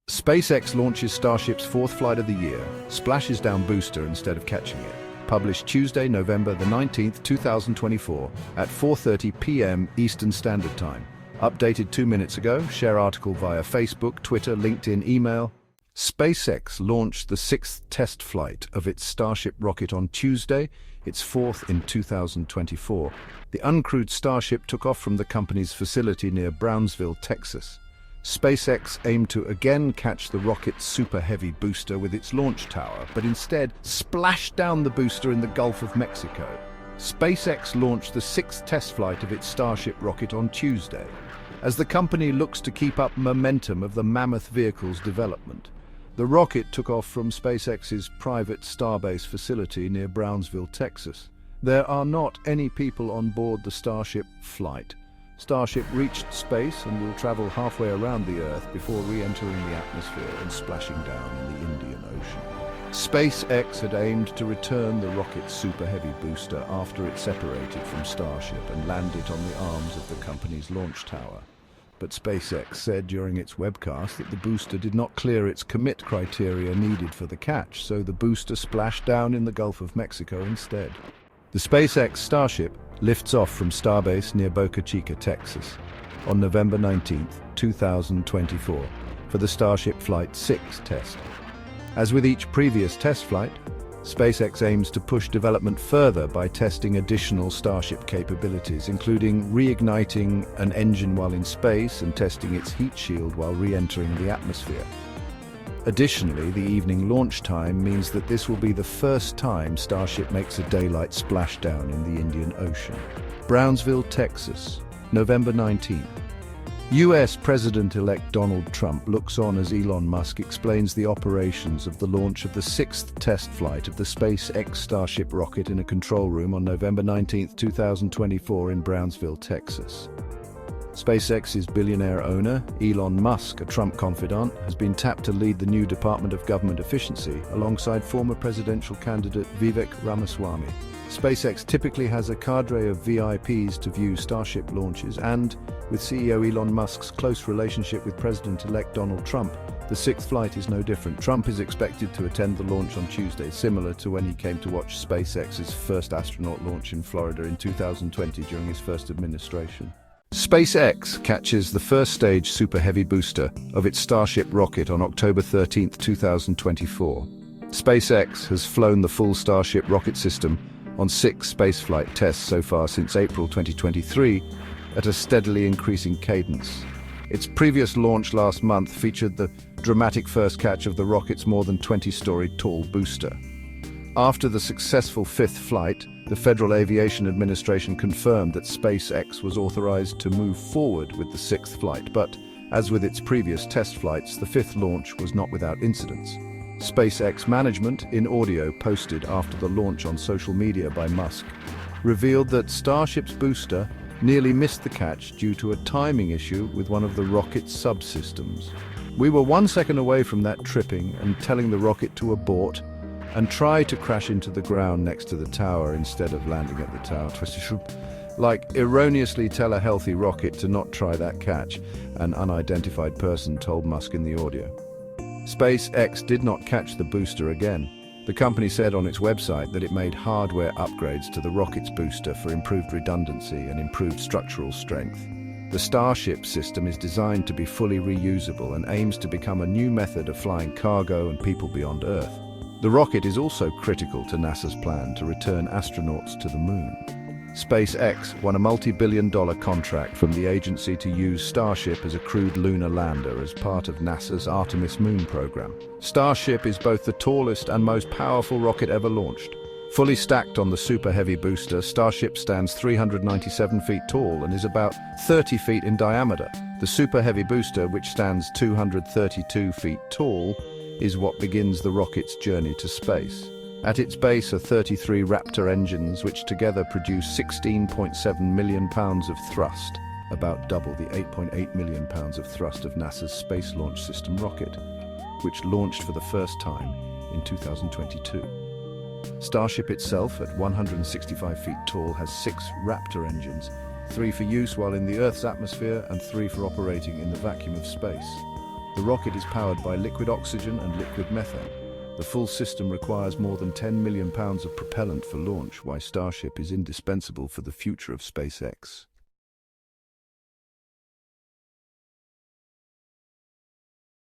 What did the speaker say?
SpaceX launches Starship's fourth flight of the year, splashes down booster instead of catching it. Published Tuesday, November the 19th, 2024 at 4:30 p.m. Eastern Standard Time. Updated 2 minutes ago. Share article via Facebook, Twitter, LinkedIn, email. SpaceX launched the sixth test flight of its Starship rocket on Tuesday, its fourth in 2024. The uncrewed Starship took off from the company's facility near Brownsville, Texas. SpaceX aimed to again catch the rocket's Super Heavy booster with its launch tower, but instead splashed down the booster in the Gulf of Mexico. SpaceX launched the sixth test flight of its Starship rocket on Tuesday, as the company looks to keep up momentum of the mammoth vehicle's development. The rocket took off from SpaceX's private Starbase facility near Brownsville, Texas. There are not any people on board the Starship flight. Starship reached space and will travel halfway around the Earth before re-entering the atmosphere and splashing down in the Indian Ocean. SpaceX had aimed to return the rocket's Super Heavy booster after it separated from Starship and landed on the arms of the company's launch tower. But SpaceX said during its webcast that the booster did not clear its commit criteria needed for the catch, so the booster splashed down in the Gulf of Mexico instead. The SpaceX Starship lifts off from Starbase near Boca Chica, Texas, on November 19, 2024, for the Starship Flight 6 test. As with each previous test flight, SpaceX aims to push development further by testing additional Starship capabilities, including reigniting an engine while in space and testing its heat shield while re-entering the atmosphere. Additionally, the evening launch time means that this will be the first time Starship makes a daylight splashdown in the Indian Ocean. Brownsville, Texas, November 19. US President-elect Donald Trump looks on as Elon Musk explains the operations of the launch of the sixth test flight of the SpaceX Starship rocket in a control room on November 19, 2024 in Brownsville, Texas. SpaceX's billionaire owner, Elon Musk, a Trump confidant, has been tapped to lead the new Department of Government Efficiency alongside former presidential candidate Vivek Ramaswamy. SpaceX typically has a cadre of VIPs to view Starship launches, and, with CEO Elon Musk's close relationship with President-elect Donald Trump, the sixth flight is no different. Trump is expected to attend the launch on Tuesday, similar to when he came to watch SpaceX's first astronaut launch in Florida in 2020 during his first administration. SpaceX catches the first stage Super Heavy booster of its Starship rocket on October 13, 2024. SpaceX has flown the full Starship rocket system on 6 spaceflight tests so far since April 2023 at a steadily increasing cadence. Its previous launch last month featured the dramatic first catch of the rocket's more than 20-story tall booster. After the successful fifth flight, the Federal Aviation Administration confirmed that SpaceX was authorized to move forward with the sixth flight, but, as with its previous test flights, the fifth launch was not without incidents. SpaceX management, in audio posted after the launch on social media by Musk, revealed that Starship's booster nearly missed the catch due to a timing issue with one of the rocket's subsystems. "We were 1 second away from that tripping and telling the rocket to abort and try to crash into the ground next to the tower instead of landing at the tower. Like erroneously tell a healthy rocket to not try that catch," an unidentified person told Musk in the audio. SpaceX did not catch the booster again. The company said on its website that it made hardware upgrades to the rocket's booster for improved redundancy and improved structural strength. The Starship system is designed to be fully reusable and aims to become a new method of flying cargo and people beyond Earth. The rocket is also critical to NASA's plan to return astronauts to the moon. SpaceX won a multi-billion-dollar contract from the agency to use Starship as a crewed lunar lander as part of NASA's Artemis moon program. Starship is both the tallest and most powerful rocket ever launched. Fully stacked on the Super Heavy booster, Starship stands 397 feet tall and is about 30 feet in diameter. The Super Heavy booster, which stands 232 feet tall, is what begins the rocket's journey to space. At its base are 33 Raptor engines, which together produce 16.7 million pounds of thrust, about double the 8.8 million pounds of thrust of NASA's Space Launch System rocket, which launched for the first time in 2022. Starship itself, at 165 feet tall, has 6 Raptor engines, 3 for use while in the Earth's atmosphere and 3 for operating in the vacuum of space. The rocket is powered by liquid oxygen and liquid methane. The full system requires more than 10 million pounds of propellant for launch, why Starship is indispensable for the future of SpaceX.